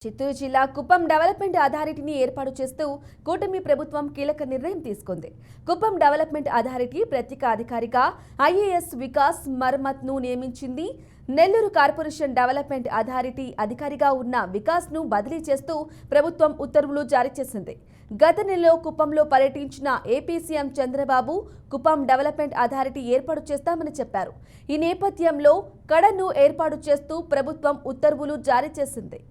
చిత్తూరు జిల్లా కుప్పం డెవలప్మెంట్ అథారిటీని ఏర్పాటు చేస్తూ కూటమి ప్రభుత్వం కీలక నిర్ణయం తీసుకుంది. కుప్పం డెవలప్మెంట్ అథారిటీ ప్రత్యేక అధికారిగా ఐఏఎస్ వికాస్ మర్మత్ను నియమించింది. నెల్లూరు కార్పొరేషన్ డెవలప్మెంట్ అథారిటీ అధికారిగా ఉన్న వికాస్ను బదిలీ చేస్తూ ప్రభుత్వం ఉత్తర్వులు జారీ చేసింది. గత నెలలో కుప్పంలో పర్యటించిన AP CM Chandrababu Kuppam development authority ఏర్పాటు చేస్తామని చెప్పారు. ఈ నేపథ్యంలో కడను ఏర్పాటు చేస్తూ ప్రభుత్వం ఉత్తర్వులు జారీ చేసింది.